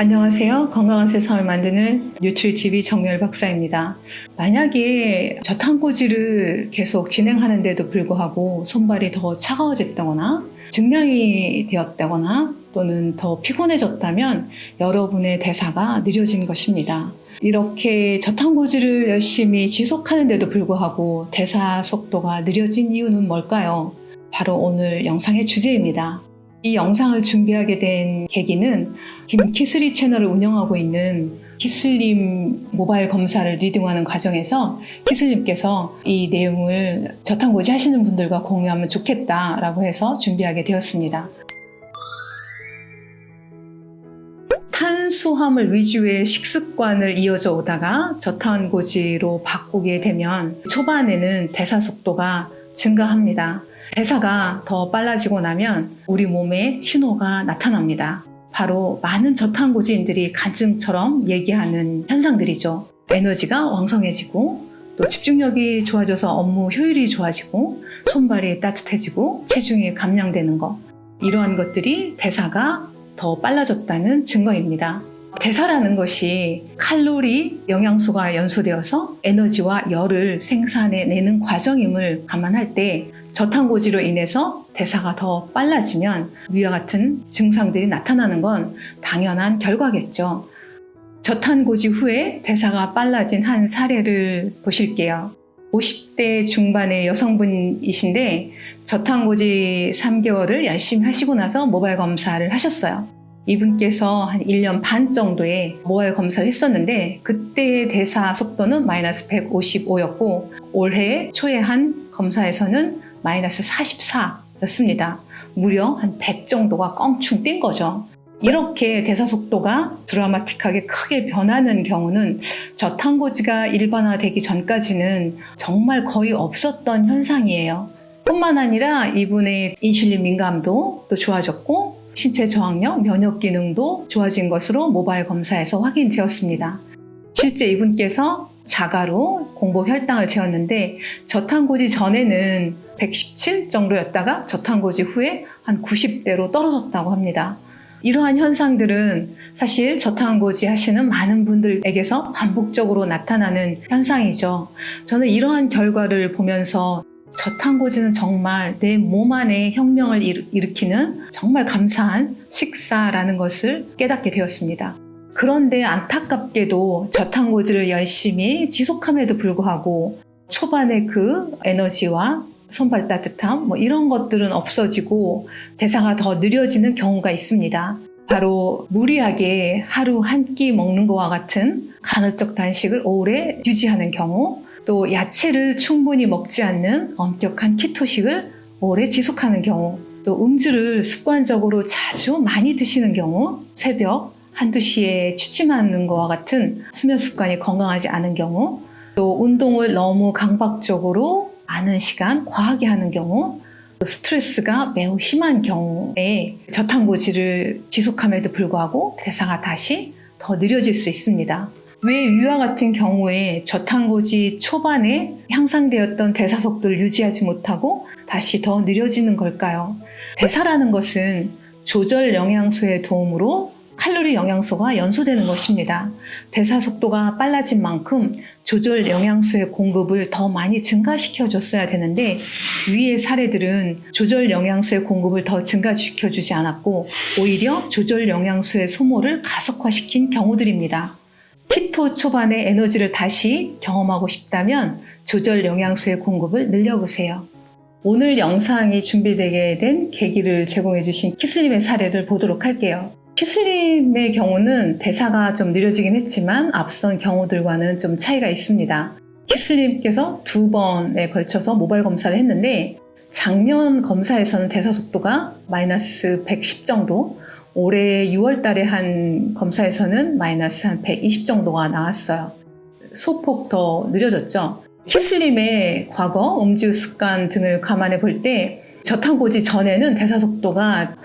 안녕하세요. 건강한 세상을 만드는 뉴트리TV 정열 박사입니다. 만약에 저탄고지를 계속 진행하는데도 불구하고 손발이 더 차가워졌다거나 증량이 되었다거나 또는 더 피곤해졌다면 여러분의 대사가 느려진 것입니다. 이렇게 저탄고지를 열심히 지속하는데도 불구하고 대사 속도가 느려진 이유는 뭘까요? 바로 오늘 영상의 주제입니다. 이 영상을 준비하게 된 계기는 김키슬이 채널을 운영하고 있는 키슬님 모바일 검사를 리딩하는 과정에서 키슬님께서 이 내용을 저탄고지 하시는 분들과 공유하면 좋겠다라고 해서 준비하게 되었습니다. 탄수화물 위주의 식습관을 이어져 오다가 저탄고지로 바꾸게 되면 초반에는 대사 속도가 증가합니다. 대사가 더 빨라지고 나면 우리 몸에 신호가 나타납니다. 바로 많은 저탄고지인들이 간증처럼 얘기하는 현상들이죠. 에너지가 왕성해지고 또 집중력이 좋아져서 업무 효율이 좋아지고 손발이 따뜻해지고 체중이 감량되는 것, 이러한 것들이 대사가 더 빨라졌다는 증거입니다. 대사라는 것이 칼로리, 영양소가 연소되어서 에너지와 열을 생산해내는 과정임을 감안할 때 저탄고지로 인해서 대사가 더 빨라지면 위와 같은 증상들이 나타나는 건 당연한 결과겠죠. 저탄고지 후에 대사가 빨라진 한 사례를 보실게요. 50대 중반의 여성분이신데 저탄고지 3개월을 열심히 하시고 나서 모바일 검사를 하셨어요. 이분께서 한 1년 반 정도의 모바일 검사를 했었는데 그때의 대사 속도는 마이너스 155였고 올해 초에 한 검사에서는 마이너스 44였습니다. 무려 한 100 정도가 껑충 뛴 거죠. 이렇게 대사 속도가 드라마틱하게 크게 변하는 경우는 저탄고지가 일반화되기 전까지는 정말 거의 없었던 현상이에요. 뿐만 아니라 이분의 인슐린 민감도 또 좋아졌고 신체 저항력, 면역 기능도 좋아진 것으로 모바일 검사에서 확인되었습니다. 실제 이분께서 자가로 공복 혈당을 재었는데 저탄고지 전에는 117 정도였다가 저탄고지 후에 한 90대로 떨어졌다고 합니다. 이러한 현상들은 사실 저탄고지 하시는 많은 분들에게서 반복적으로 나타나는 현상이죠. 저는 이러한 결과를 보면서 저탄고지는 정말 내 몸 안에 혁명을 일으키는 정말 감사한 식사라는 것을 깨닫게 되었습니다. 그런데 안타깝게도 저탄고지를 열심히 지속함에도 불구하고 초반에 그 에너지와 손발 따뜻함 이런 것들은 없어지고 대사가 더 느려지는 경우가 있습니다. 바로 무리하게 하루 한 끼 먹는 것과 같은 간헐적 단식을 오래 유지하는 경우, 또 야채를 충분히 먹지 않는 엄격한 키토식을 오래 지속하는 경우, 또 음주를 습관적으로 자주 많이 드시는 경우, 새벽 한두 시에 취침하는 것과 같은 수면 습관이 건강하지 않은 경우, 또 운동을 너무 강박적으로 많은 시간 과하게 하는 경우, 또 스트레스가 매우 심한 경우에 저탄고지를 지속함에도 불구하고 대사가 다시 더 느려질 수 있습니다. 왜 위와 같은 경우에 저탄고지 초반에 향상되었던 대사 속도를 유지하지 못하고 다시 더 느려지는 걸까요? 대사라는 것은 조절 영양소의 도움으로 칼로리 영양소가 연소되는 것입니다. 대사 속도가 빨라진 만큼 조절 영양소의 공급을 더 많이 증가시켜줬어야 되는데 위의 사례들은 조절 영양소의 공급을 더 증가시켜주지 않았고 오히려 조절 영양소의 소모를 가속화시킨 경우들입니다. 키토 초반의 에너지를 다시 경험하고 싶다면 조절 영양소의 공급을 늘려보세요. 오늘 영상이 준비되게 된 계기를 제공해 주신 키슬님의 사례를 보도록 할게요. 키슬님의 경우는 대사가 좀 느려지긴 했지만 앞선 경우들과는 좀 차이가 있습니다. 키슬님께서 2번에 걸쳐서 모바일 검사를 했는데 작년 검사에서는 대사 속도가 마이너스 110 정도, 올해 6월 달에 한 검사에서는 마이너스 한 120 정도가 나왔어요. 소폭 더 느려졌죠. 키슬님의 과거 음주 습관 등을 감안해 볼 때 저탄고지 전에는 대사 속도가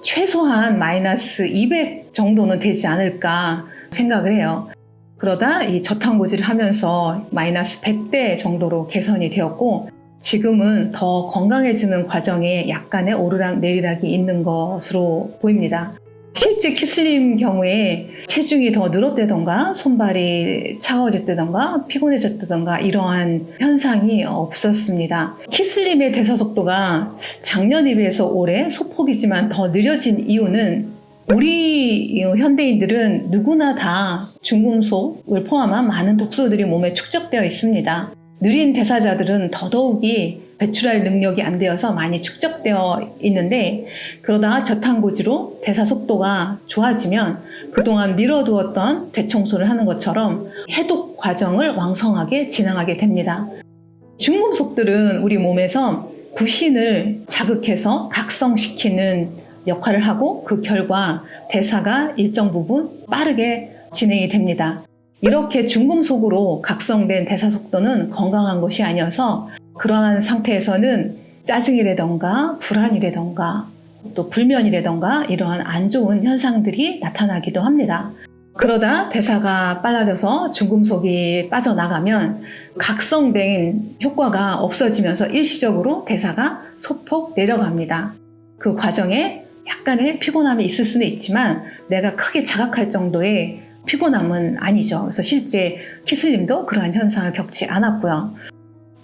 최소한 마이너스 200 정도는 되지 않을까 생각을 해요. 그러다 이 저탄고지를 하면서 마이너스 100대 정도로 개선이 되었고 지금은 더 건강해지는 과정에 약간의 오르락 내리락이 있는 것으로 보입니다. 실제 키슬림 경우에 체중이 더 늘었다던가 손발이 차가워졌다던가 피곤해졌다던가 이러한 현상이 없었습니다. 키슬림의 대사 속도가 작년에 비해서 올해 소폭이지만 더 느려진 이유는 우리 현대인들은 누구나 다 중금속을 포함한 많은 독소들이 몸에 축적되어 있습니다. 느린 대사자들은 더더욱이 배출할 능력이 안 되어서 많이 축적되어 있는데, 그러다 저탄고지로 대사 속도가 좋아지면 그동안 미뤄두었던 대청소를 하는 것처럼 해독 과정을 왕성하게 진행하게 됩니다. 중금속들은 우리 몸에서 부신을 자극해서 각성시키는 역할을 하고 그 결과 대사가 일정 부분 빠르게 진행이 됩니다. 이렇게 중금속으로 각성된 대사 속도는 건강한 것이 아니어서 그러한 상태에서는 짜증이라던가 불안이라던가 또 불면이라던가 이러한 안 좋은 현상들이 나타나기도 합니다. 그러다 대사가 빨라져서 중금속이 빠져나가면 각성된 효과가 없어지면서 일시적으로 대사가 소폭 내려갑니다. 그 과정에 약간의 피곤함이 있을 수는 있지만 내가 크게 자각할 정도의 피곤함은 아니죠. 그래서 실제 키슬림도 그러한 현상을 겪지 않았고요.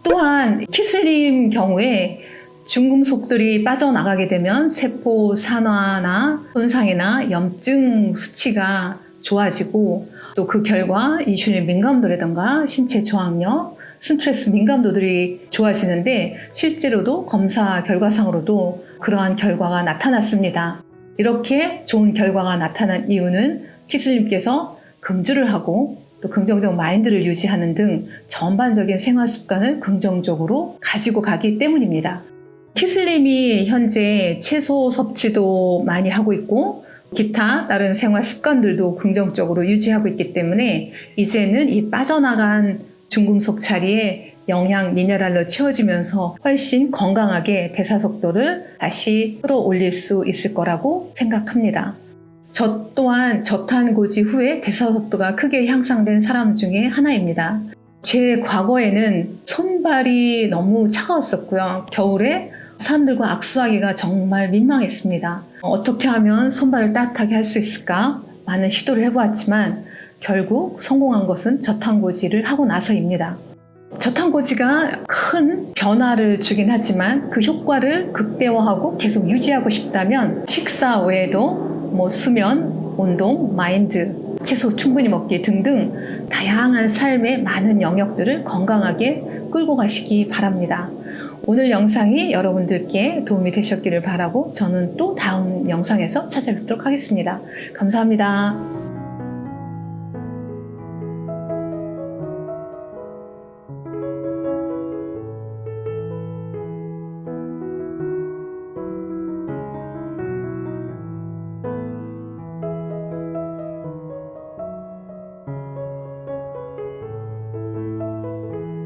또한 키슬림 경우에 중금속들이 빠져나가게 되면 세포 산화나 손상이나 염증 수치가 좋아지고 또 그 결과 인슐린 민감도라든가 신체 저항력, 스트레스 민감도들이 좋아지는데 실제로도 검사 결과상으로도 그러한 결과가 나타났습니다. 이렇게 좋은 결과가 나타난 이유는 키슬림께서 금주를 하고 또 긍정적 마인드를 유지하는 등 전반적인 생활 습관을 긍정적으로 가지고 가기 때문입니다. 키슬림이 현재 채소 섭취도 많이 하고 있고 기타 다른 생활 습관들도 긍정적으로 유지하고 있기 때문에 이제는 이 빠져나간 중금속 자리에 영양, 미네랄로 채워지면서 훨씬 건강하게 대사 속도를 다시 끌어올릴 수 있을 거라고 생각합니다. 저 또한 저탄고지 후에 대사 속도가 크게 향상된 사람 중에 하나입니다. 제 과거에는 손발이 너무 차가웠었고요. 겨울에 사람들과 악수하기가 정말 민망했습니다. 어떻게 하면 손발을 따뜻하게 할 수 있을까? 많은 시도를 해보았지만 결국 성공한 것은 저탄고지를 하고 나서입니다. 저탄고지가 큰 변화를 주긴 하지만 그 효과를 극대화하고 계속 유지하고 싶다면 식사 외에도 수면, 운동, 마인드, 채소 충분히 먹기 등등 다양한 삶의 많은 영역들을 건강하게 끌고 가시기 바랍니다. 오늘 영상이 여러분들께 도움이 되셨기를 바라고 저는 또 다음 영상에서 찾아뵙도록 하겠습니다. 감사합니다.